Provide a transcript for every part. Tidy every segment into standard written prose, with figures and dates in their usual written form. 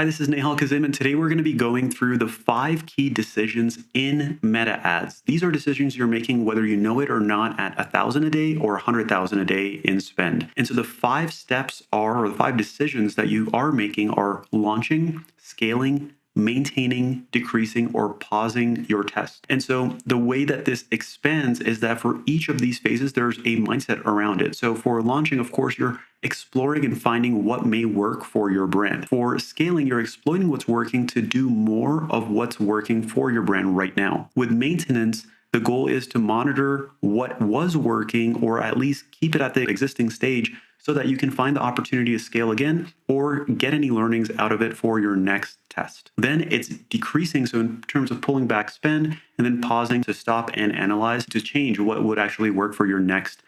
Hi, this is Nehal Kazim, and today we're going to be going through the 5 key decisions in Meta Ads. These are decisions you're making whether you know it or not at 1,000 a day or 100,000 a day in spend. And so the 5 steps are, or the 5 decisions that you are making are launching, scaling, maintaining, decreasing, or pausing your test. And so the way that this expands is that for each of these phases, there's a mindset around it. So for launching, of course, you're exploring and finding what may work for your brand. For scaling, you're exploiting what's working to do more of what's working for your brand right now. With maintenance, the goal is to monitor what was working or at least keep it at the existing stage so that you can find the opportunity to scale again or get any learnings out of it for your next test. Then it's decreasing, so in terms of pulling back spend, and then pausing to stop and analyze to change what would actually work for your next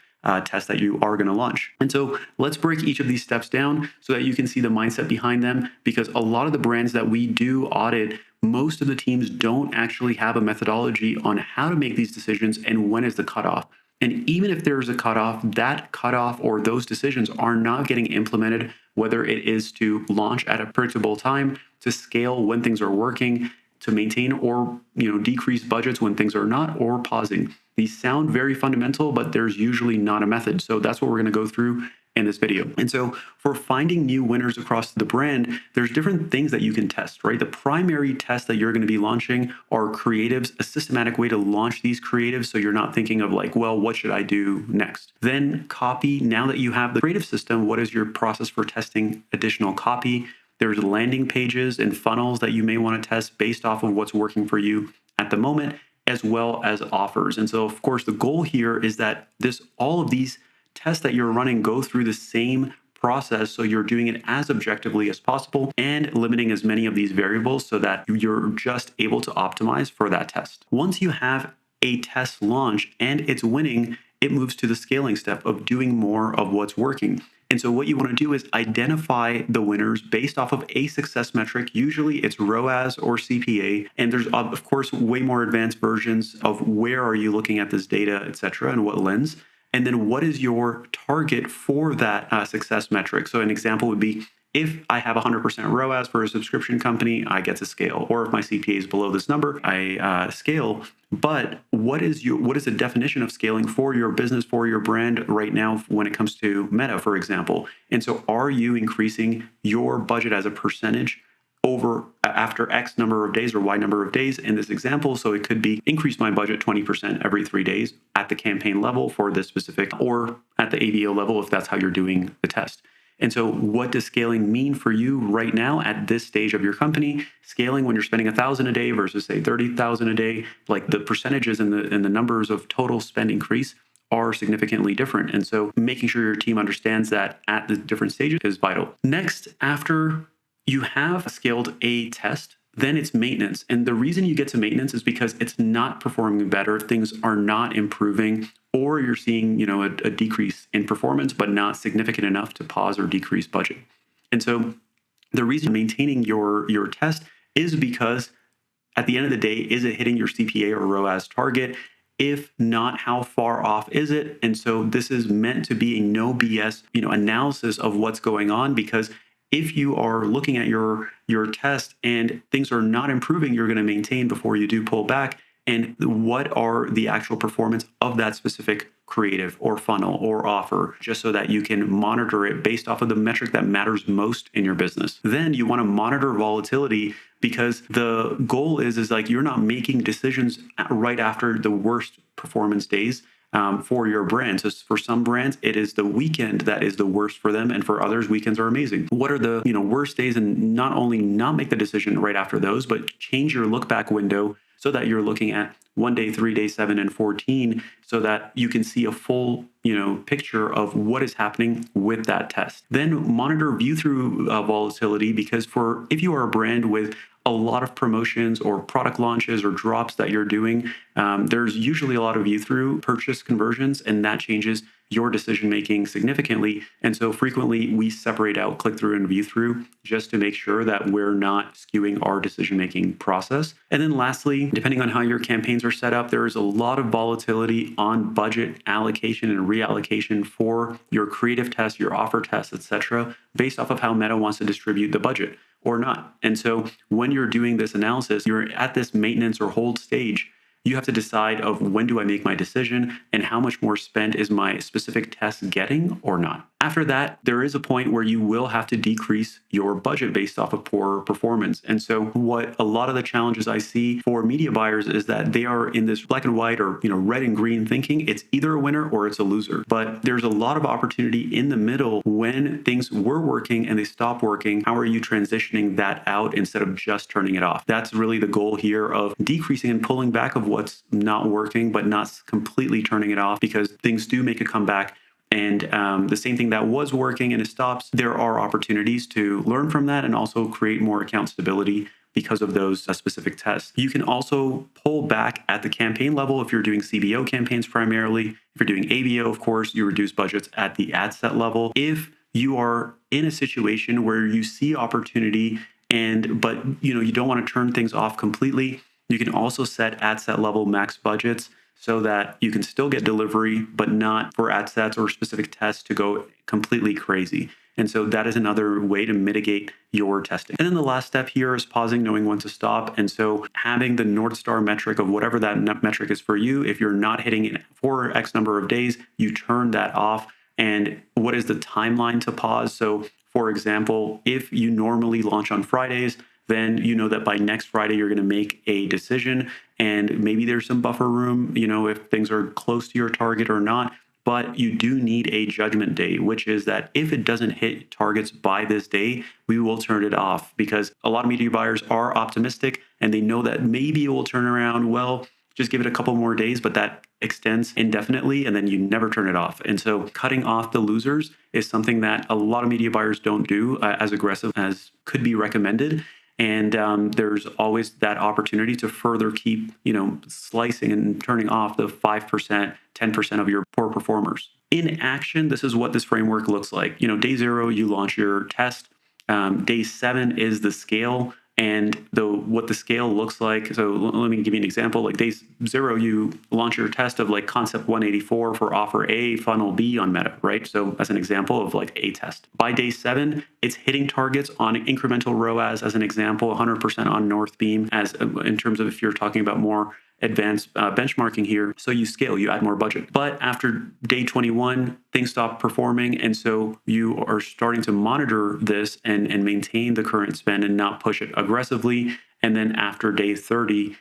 test that you are going to launch. And so let's break each of these steps down so that you can see the mindset behind them, because a lot of the brands that we do audit, most of the teams don't actually have a methodology on how to make these decisions and when is the cutoff. And even if there's a cutoff, that cutoff or those decisions are not getting implemented, whether it is to launch at a predictable time, to scale when things are working, to maintain or decrease budgets when things are not, or pausing. These sound very fundamental, but there's usually not a method. So that's what we're going to go through in this video. And so for finding new winners across the brand, there's different things that you can test, right? The primary test that you're going to be launching are creatives, a systematic way to launch these creatives so you're not thinking of like, well, what should I do next? Then copy. Now that you have the creative system, what is your process for testing additional copy? There's landing pages and funnels that you may want to test based off of what's working for you at the moment, as well as offers. And so, of course, the goal here is that all of these tests that you're running go through the same process, so you're doing it as objectively as possible and limiting as many of these variables so that you're just able to optimize for that test. Once you have a test launch and it's winning, it moves to the scaling step of doing more of what's working. And so what you want to do is identify the winners based off of a success metric. Usually it's ROAS or CPA. And there's, of course, way more advanced versions of where are you looking at this data, et cetera, and what lens. And then what is your target for that success metric? So an example would be, if I have 100% ROAS for a subscription company, I get to scale. Or if my CPA is below this number, I scale. But what is the definition of scaling for your business, for your brand right now when it comes to Meta, for example? And so are you increasing your budget as a percentage over after X number of days or Y number of days in this example? So it could be increase my budget 20% every 3 days at the campaign level for this specific, or at the AVO level if that's how you're doing the test. And so what does scaling mean for you right now at this stage of your company? Scaling when you're spending 1,000 a day versus say 30,000 a day, like the percentages and the numbers of total spend increase are significantly different. And so making sure your team understands that at the different stages is vital. Next, after you have scaled a test, then it's maintenance. And the reason you get to maintenance is because it's not performing better, things are not improving, or you're seeing a decrease in performance, but not significant enough to pause or decrease budget. And so the reason maintaining your test is because at the end of the day, is it hitting your CPA or ROAS target? If not, how far off is it? And so this is meant to be a no BS analysis of what's going on, because if you are looking at your test and things are not improving, you're going to maintain before you do pull back. And what are the actual performance of that specific creative or funnel or offer, just so that you can monitor it based off of the metric that matters most in your business. Then you want to monitor volatility, because the goal is like you're not making decisions right after the worst performance days. For your brand. So for some brands, it is the weekend that is the worst for them. And for others, weekends are amazing. What are the worst days? And not only not make the decision right after those, but change your look back window so that you're looking at 1 day, 3 days, 7 and 14, so that you can see a full picture of what is happening with that test. Then monitor view through volatility, because if you are a brand with a lot of promotions or product launches or drops that you're doing, there's usually a lot of view through purchase conversions, and that changes your decision making significantly. And so frequently we separate out click through and view through just to make sure that we're not skewing our decision making process. And then lastly, depending on how your campaigns are set up, there is a lot of volatility on budget allocation and reallocation for your creative tests, your offer tests, etc., based off of how Meta wants to distribute the budget. or not. And so when you're doing this analysis, you're at this maintenance or hold stage. You have to decide of when do I make my decision and how much more spend is my specific test getting or not. After that, there is a point where you will have to decrease your budget based off of poor performance. And so what a lot of the challenges I see for media buyers is that they are in this black and white or red and green thinking. It's either a winner or it's a loser. But there's a lot of opportunity in the middle when things were working and they stop working. How are you transitioning that out instead of just turning it off? That's really the goal here of decreasing and pulling back of what's not working, but not completely turning it off, because things do make a comeback. And the same thing that was working and it stops, there are opportunities to learn from that and also create more account stability because of those specific tests. You can also pull back at the campaign level if you're doing CBO campaigns primarily. If you're doing ABO, of course, you reduce budgets at the ad set level. If you are in a situation where you see opportunity but you don't want to turn things off completely, you can also set ad set level max budgets so that you can still get delivery, but not for ad sets or specific tests to go completely crazy. And so that is another way to mitigate your testing. And then the last step here is pausing, knowing when to stop. And so having the North Star metric of whatever that metric is for you, if you're not hitting it for X number of days, you turn that off. And what is the timeline to pause? So for example, if you normally launch on Fridays, then you know that by next Friday, you're going to make a decision, and maybe there's some buffer room, if things are close to your target or not. But you do need a judgment day, which is that if it doesn't hit targets by this day, we will turn it off, because a lot of media buyers are optimistic and they know that maybe it will turn around. Well, just give it a couple more days, but that extends indefinitely, and then you never turn it off. And so cutting off the losers is something that a lot of media buyers don't do as aggressive as could be recommended. And there's always that opportunity to further keep, slicing and turning off the 5%, 10% of your poor performers. In action, this is what this framework looks like. Day 0, you launch your test. Day 7 is the scale. And what the scale looks like, so let me give you an example. Like day 0, you launch your test of like concept 184 for offer A, funnel B on Meta, right? So as an example of like a test. By day 7, it's hitting targets on incremental ROAS as an example, 100% on Northbeam as in terms of if you're talking about more advanced benchmarking here. So you scale, you add more budget. But after day 21, things stop performing. And so you are starting to monitor this and maintain the current spend and not push it aggressively. And then after day 30,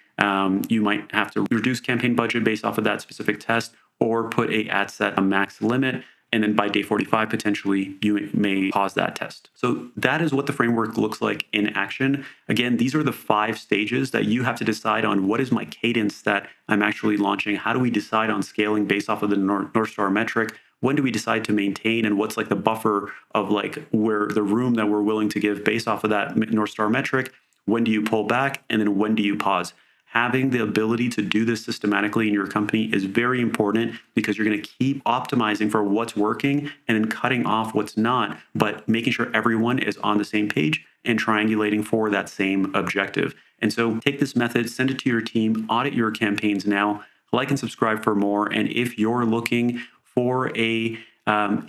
you might have to reduce campaign budget based off of that specific test, or put a ad set a max limit. And then by day 45, potentially, you may pause that test. So that is what the framework looks like in action. Again, these are the 5 stages that you have to decide on. What is my cadence that I'm actually launching? How do we decide on scaling based off of the North Star metric? When do we decide to maintain? And what's like the buffer of like where the room that we're willing to give based off of that North Star metric? When do you pull back? And then when do you pause? Having the ability to do this systematically in your company is very important, because you're going to keep optimizing for what's working and then cutting off what's not, but making sure everyone is on the same page and triangulating for that same objective. And so take this method, send it to your team, audit your campaigns now, like and subscribe for more. And if you're looking for a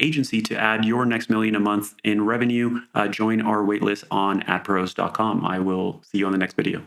agency to add your next million a month in revenue, join our waitlist on adpros.com. I will see you on the next video.